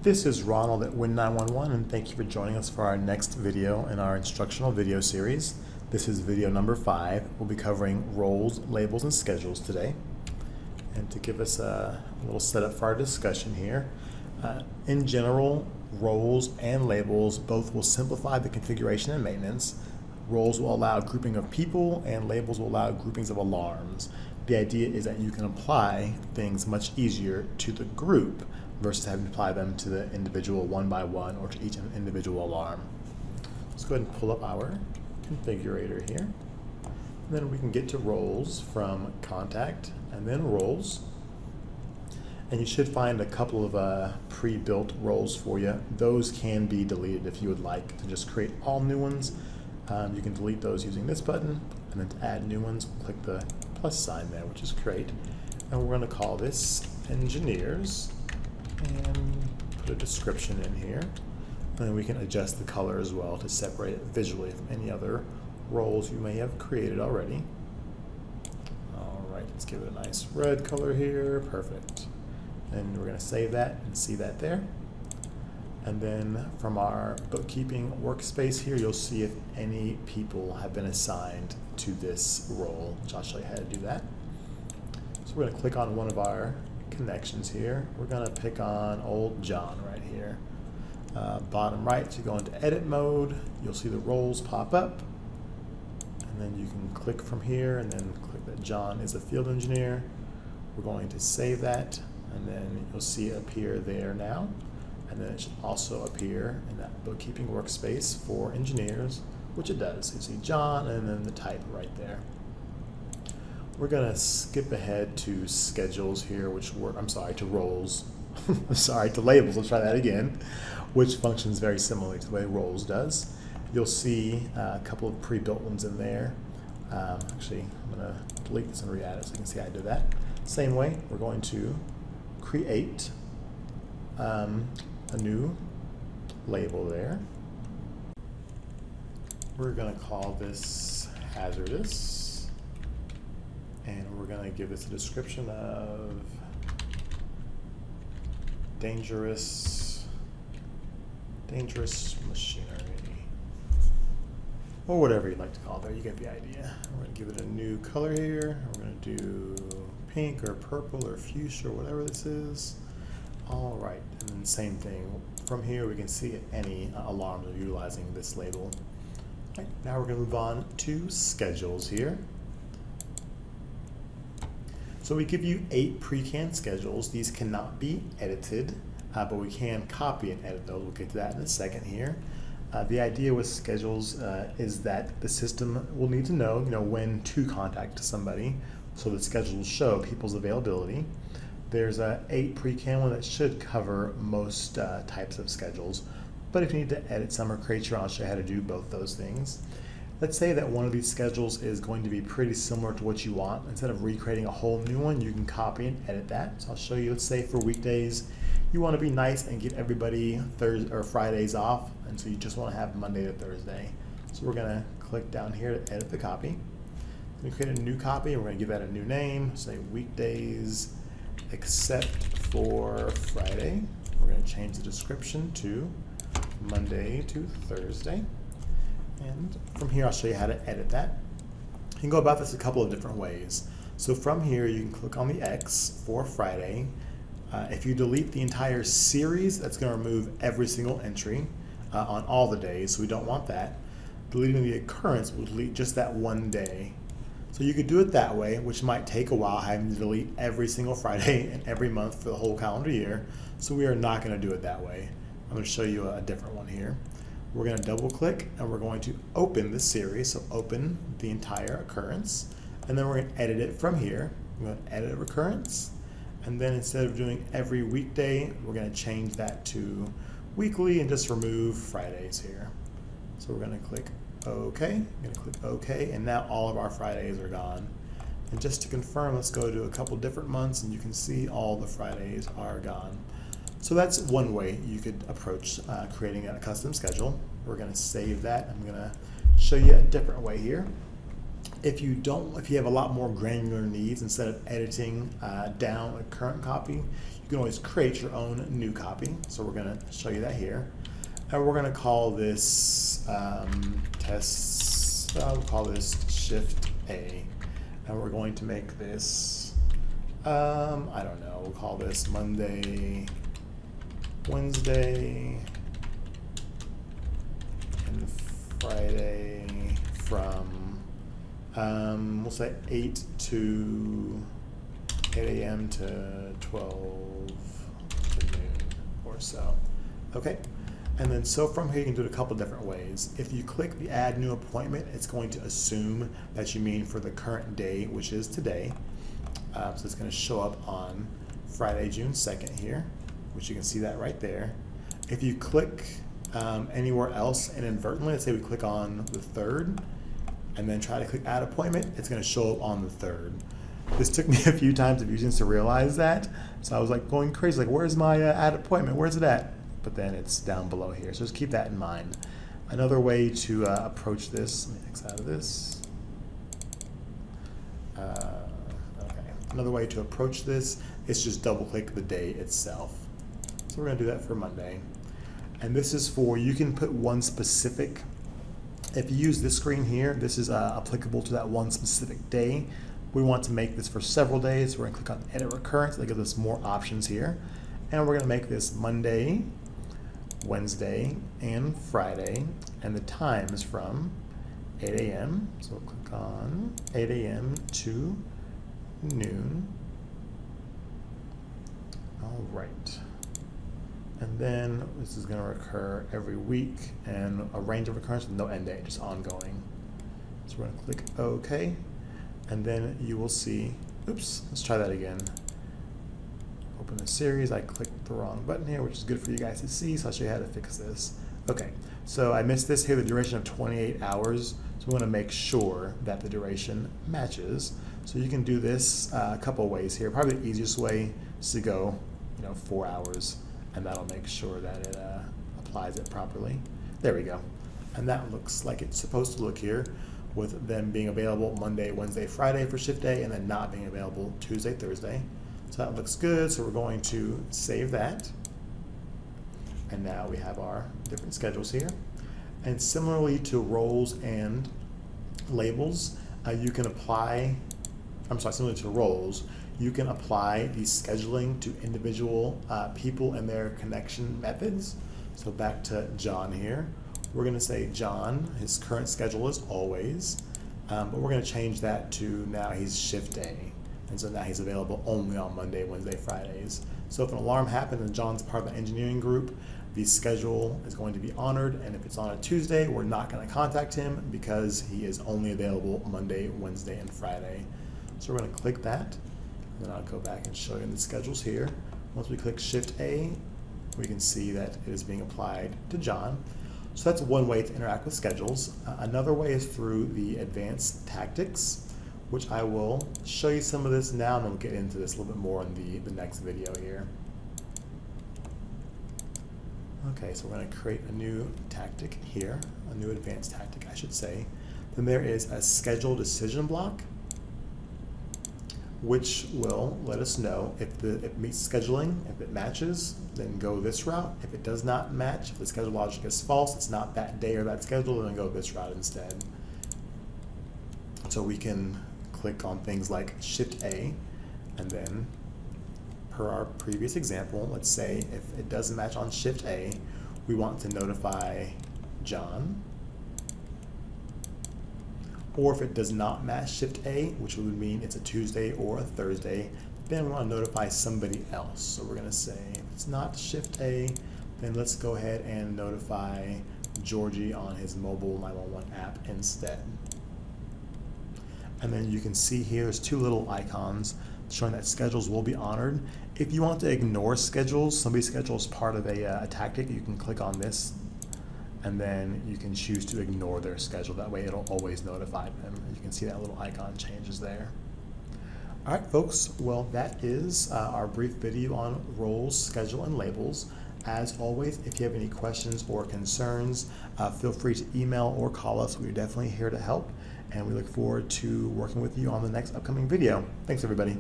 This is Ronald at Win911, and thank you for joining us for our next video in our instructional video series. This is video number 5. We'll be covering roles, labels, and schedules today. And to give us a little setup for our discussion here, in general, roles and labels both will simplify the configuration and maintenance. Roles will allow grouping of people, and labels will allow groupings of alarms. The idea is that you can apply things much easier to the group versus having to apply them to the individual one by one or to each individual alarm. Let's go ahead and pull up our configurator here. And then we can get to roles from contact and then roles. And you should find a couple of pre-built roles for you. Those can be deleted if you would like to just create all new ones. You can delete those using this button, and then to add new ones, click the plus sign there, which is great. And we're going to call this engineers and put a description in here. And then we can adjust the color as well to separate it visually from any other roles you may have created already. All right, let's give it a nice red color here. Perfect. And we're going to save that and see that there. And then from our bookkeeping workspace here, you'll see if any people have been assigned to this role, which I'll show you how to do that. So we're going to click on one of our connections here. We're going to pick on old John right here. Bottom right, to go into edit mode, you'll see the roles pop up. And then you can click from here and then click that John is a field engineer. We're going to save that, and then you'll see it appear there now. And then it should also appear in that bookkeeping workspace for engineers, which it does. You see John and then the type right there. We're going to skip ahead to schedules here, to roles. I'm sorry, to labels. Let's try that again, which functions very similarly to the way roles does. You'll see a couple of pre-built ones in there. Actually, I'm going to delete this and re-add it so you can see how I do that. Same way, we're going to create a new label there. We're going to call this hazardous, and we're going to give this a description of dangerous machinery, or whatever you'd like to call it there. You get the idea. We're going to give it a new color here. We're going to do pink or purple or fuchsia or whatever this is. All right, and then same thing. From here we can see if any alarms are utilizing this label. Right, now we're going to move on to schedules here. So we give you 8 pre-canned schedules. These cannot be edited, but we can copy and edit those. We'll get to that in a second here. The idea with schedules is that the system will need to know, when to contact somebody, so the schedule will show people's availability. There's 8 pre-canned one that should cover most types of schedules, but if you need to edit some or create your own, I'll show you how to do both those things. Let's say that one of these schedules is going to be pretty similar to what you want. Instead of recreating a whole new one, you can copy and edit that. So I'll show you, let's say for weekdays, you want to be nice and give everybody Thursday or Fridays off, and so you just want to have Monday to Thursday. So we're going to click down here to edit the copy. We create a new copy, and we're going to give that a new name, say weekdays except for Friday. We're going to change the description to Monday to Thursday. And from here, I'll show you how to edit that. You can go about this a couple of different ways. So from here, you can click on the X for Friday. If you delete the entire series, that's going to remove every single entry on all the days, so we don't want that. Deleting the occurrence will delete just that one day. So you could do it that way, which might take a while, having to delete every single Friday and every month for the whole calendar year. So we are not going to do it that way. I'm going to show you a different one here. We're going to double click and we're going to open the series, so open the entire occurrence, and then we're going to edit it from here. We're going to edit recurrence, and then instead of doing every weekday, we're going to change that to weekly and just remove Fridays here. So we're going to click OK. I'm going to click OK, and now all of our Fridays are gone. And just to confirm, let's go to a couple different months, and you can see all the Fridays are gone. So that's one way you could approach creating a custom schedule. We're going to save that. I'm going to show you a different way here. If you have a lot more granular needs, instead of editing down a current copy, you can always create your own new copy. So we're going to show you that here. And we're going to call this we'll call this Shift A. And we're going to make this, I don't know, we'll call this Monday, Wednesday, and Friday from, we'll say 8 a.m. to 12 to noon or so. Okay. And then so from here you can do it a couple different ways. If you click the add new appointment, it's going to assume that you mean for the current day, which is today. So it's going to show up on Friday, June 2nd here, which you can see that right there. If you click anywhere else and inadvertently, let's say we click on the 3rd and then try to click add appointment, it's going to show up on the 3rd. This took me a few times of using to realize that. So I was like going crazy, like where's my add appointment? Where's it at? But then it's down below here. So just keep that in mind. Another way to approach this, let me X out of this. Okay. Another way to approach this is just double click the day itself. So we're gonna do that for Monday. And this is for, you can put one specific, if you use this screen here, this is applicable to that one specific day. We want to make this for several days. So we're gonna click on edit recurrence. That gives us more options here. And we're gonna make this Monday, Wednesday, and Friday, and the time is from 8 a.m. So we'll click on 8 a.m. to noon. All right. And then this is going to recur every week and a range of recurrence with no end date, just ongoing. So we're going to click OK, and then you will see, oops, let's try that again. Open the series, I clicked the wrong button here, which is good for you guys to see, so I'll show you how to fix this. Okay, so I missed this here, the duration of 28 hours, so we want to make sure that the duration matches. So you can do this a couple ways here. Probably the easiest way is to go, 4 hours, and that'll make sure that it applies it properly. There we go. And that looks like it's supposed to look here, with them being available Monday, Wednesday, Friday for shift day, and then not being available Tuesday, Thursday. So that looks good, so we're going to save that. And now we have our different schedules here. And similarly to roles and labels, you can apply, similarly to roles, you can apply the scheduling to individual people and their connection methods. So back to John here. We're gonna say John, his current schedule is always, but we're gonna change that to now he's shift A. And so now he's available only on Monday, Wednesday, Fridays. So if an alarm happens and John's part of the engineering group, the schedule is going to be honored. And if it's on a Tuesday, we're not going to contact him because he is only available Monday, Wednesday, and Friday. So we're going to click that. And then I'll go back and show you the schedules here. Once we click Shift A, we can see that it is being applied to John. So that's one way to interact with schedules. Another way is through the advanced tactics, which I will show you some of this now, and then we'll get into this a little bit more in the next video here. Okay, so we're going to create a new tactic here, a new advanced tactic, I should say. Then there is a schedule decision block, which will let us know if it meets scheduling. If it matches, then go this route. If it does not match, if the schedule logic is false, it's not that day or that schedule, then go this route instead. So we can click on things like Shift A, and then per our previous example, let's say if it doesn't match on Shift A, we want to notify John. Or if it does not match Shift A, which would mean it's a Tuesday or a Thursday, then we want to notify somebody else. So we're going to say if it's not Shift A, then let's go ahead and notify Georgie on his mobile 911 app instead. And then you can see here there's two little icons showing that schedules will be honored. If you want to ignore schedules, somebody's schedule is part of a tactic, you can click on this, and then you can choose to ignore their schedule. That way it'll always notify them. You can see that little icon changes there. All right, folks, well, that is our brief video on roles, schedule, and labels. As always, if you have any questions or concerns, feel free to email or call us. We're definitely here to help, and we look forward to working with you on the next upcoming video. Thanks, everybody.